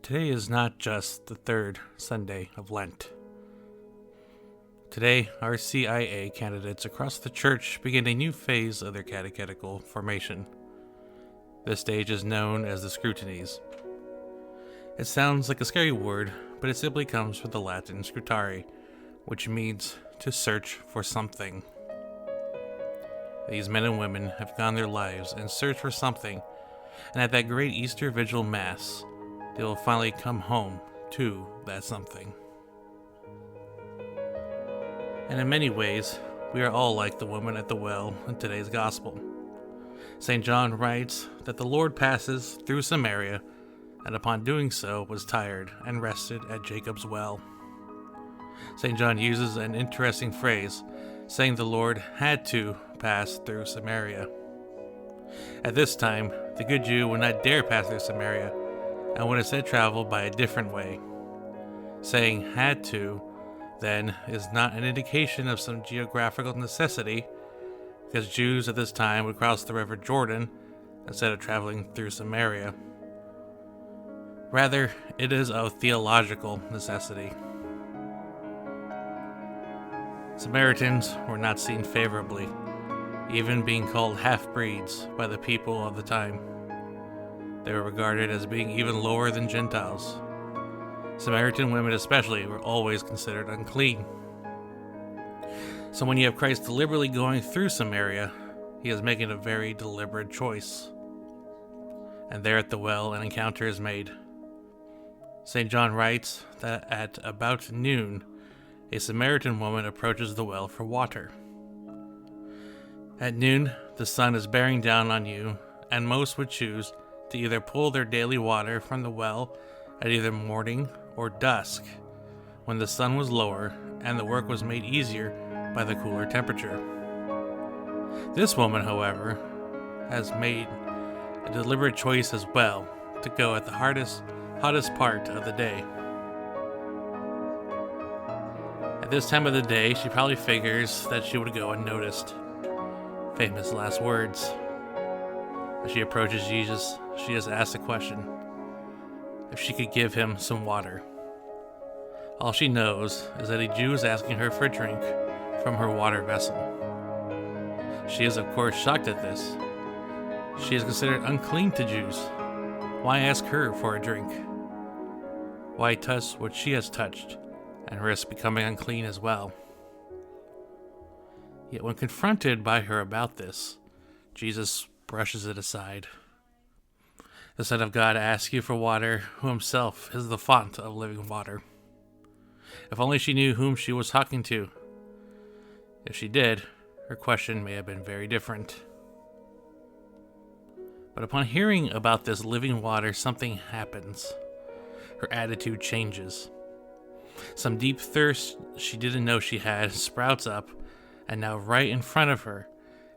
Today is not just the third Sunday of Lent. Today, our CIA candidates across the church begin a new phase of their catechetical formation. This stage is known as the scrutinies. It sounds like a scary word, but it simply comes from the Latin scrutare, which means to search for something. These men and women have gone their lives in search for something, and at that great Easter Vigil Mass, they will finally come home to that something. And in many ways, we are all like the woman at the well in today's gospel. St. John writes that the Lord passes through Samaria, and upon doing so was tired and rested at Jacob's well. St. John uses an interesting phrase, saying the Lord had to pass through Samaria. At this time, the good Jew would not dare pass through Samaria, and would instead travel by a different way. Saying had to, then, is not an indication of some geographical necessity, because Jews at this time would cross the river Jordan instead of traveling through Samaria. Rather, it is of theological necessity. Samaritans were not seen favorably, even being called half-breeds by the people of the time. They were regarded as being even lower than Gentiles. Samaritan women especially were always considered unclean. So when you have Christ deliberately going through Samaria, he is making a very deliberate choice. And there at the well, an encounter is made. St. John writes that at about noon, a Samaritan woman approaches the well for water. At noon, the sun is bearing down on you, and most would choose to either pull their daily water from the well at either morning or dusk, when the sun was lower and the work was made easier by the cooler temperature. This woman, however, has made a deliberate choice as well to go at the hottest part of the day. At this time of the day, she probably figures that she would go unnoticed. Famous last words. As she approaches Jesus, she just asks a question: if she could give him some water. All she knows is that a Jew is asking her for a drink from her water vessel. She is, of course, shocked at this. She is considered unclean to Jews. Why ask her for a drink? Why touch what she has touched and risk becoming unclean as well? Yet when confronted by her about this, Jesus brushes it aside. The Son of God asks you for water, who himself is the font of living water. If only she knew whom she was talking to. If she did, her question may have been very different. But upon hearing about this living water, something happens. Her attitude changes. Some deep thirst she didn't know she had sprouts up, and now right in front of her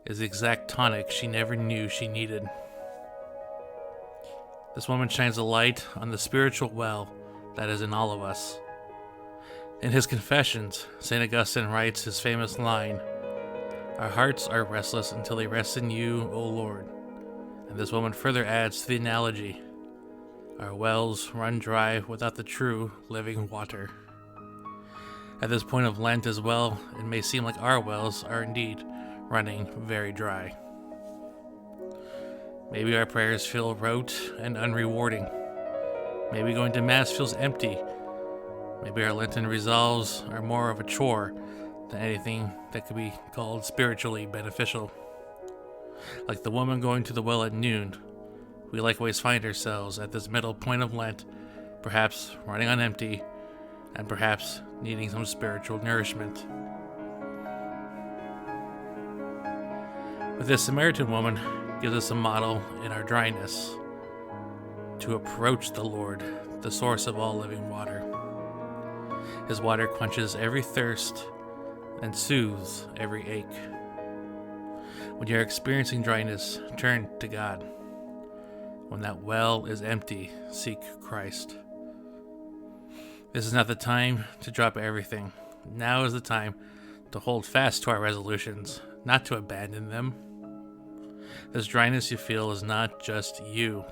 is the exact tonic she never knew she needed. This woman shines a light on the spiritual well that is in all of us. In his Confessions, St. Augustine writes his famous line, "Our hearts are restless until they rest in you, O Lord." And this woman further adds to the analogy, "Our wells run dry without the true living water." At this point of Lent as well, it may seem like our wells are indeed running very dry. Maybe our prayers feel rote and unrewarding. Maybe going to Mass feels empty. Maybe our Lenten resolves are more of a chore than anything that could be called spiritually beneficial. Like the woman going to the well at noon, we likewise find ourselves at this middle point of Lent, perhaps running on empty, and perhaps needing some spiritual nourishment. But this Samaritan woman gives us a model in our dryness to approach the Lord, the source of all living water. His water quenches every thirst and soothes every ache. When you're experiencing dryness, turn to God. When that well is empty, seek Christ. This is not the time to drop everything. Now is the time to hold fast to our resolutions, not to abandon them. This dryness you feel is not just you.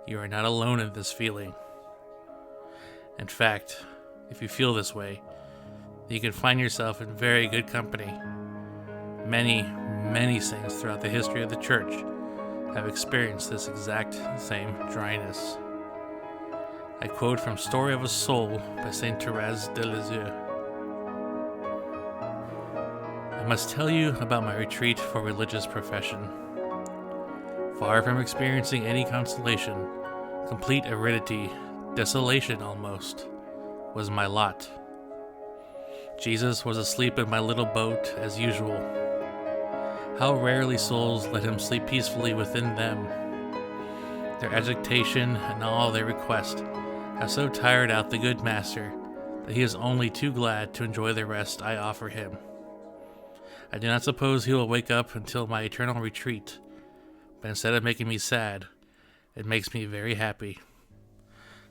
You are not alone in this feeling. In fact, if you feel this way, you can find yourself in very good company. Many, many saints throughout the history of the church have experienced this exact same dryness. I quote from Story of a Soul by Saint Thérèse de Lisieux. I must tell you about my retreat for religious profession. Far from experiencing any consolation, complete aridity, desolation almost, was my lot. Jesus was asleep in my little boat as usual. How rarely souls let him sleep peacefully within them. Their agitation and all their request have so tired out the good master that he is only too glad to enjoy the rest I offer him. I do not suppose he will wake up until my eternal retreat, but instead of making me sad, it makes me very happy.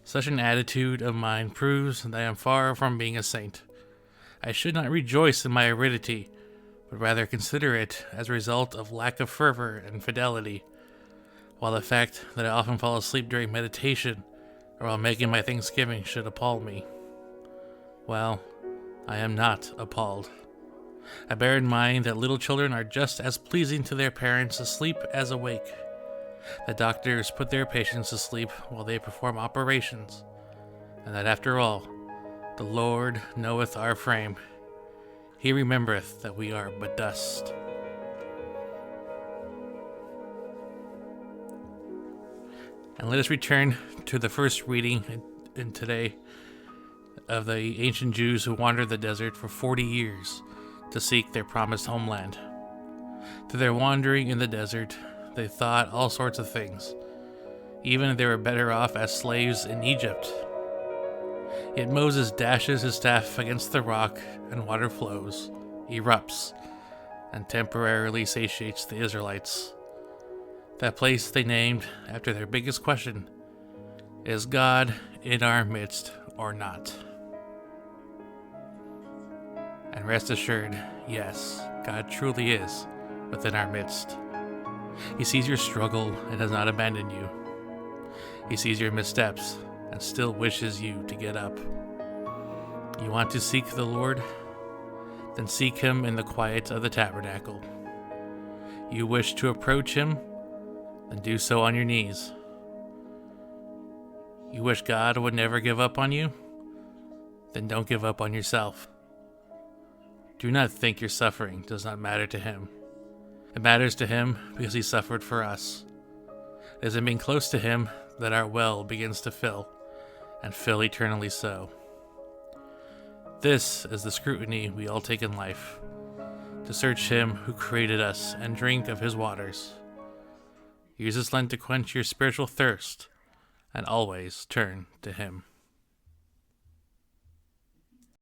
Such an attitude of mine proves that I am far from being a saint. I should not rejoice in my aridity, but rather consider it as a result of lack of fervor and fidelity, while the fact that I often fall asleep during meditation or while making my thanksgiving should appall me. Well, I am not appalled. I bear in mind that little children are just as pleasing to their parents asleep as awake. That doctors put their patients to sleep while they perform operations, and that after all, the Lord knoweth our frame. He remembereth that we are but dust. And let us return to the first reading in today of the ancient Jews who wandered the desert for 40 years to seek their promised homeland. Through their wandering in the desert, they thought all sorts of things. Even they were better off as slaves in Egypt. Yet Moses dashes his staff against the rock, and water flows, erupts, and temporarily satiates the Israelites. That place they named after their biggest question: is God in our midst or not? And rest assured, yes, God truly is within our midst. He sees your struggle and does not abandon you. He sees your missteps and still wishes you to get up. You want to seek the Lord? Then seek him in the quiet of the tabernacle. You wish to approach him? Then do so on your knees. You wish God would never give up on you? Then don't give up on yourself. Do not think your suffering does not matter to him. It matters to him because he suffered for us. It is in being close to him that our well begins to fill, and fill eternally so. This is the scrutiny we all take in life, to search him who created us and drink of his waters. Use this Lent to quench your spiritual thirst, and always turn to him.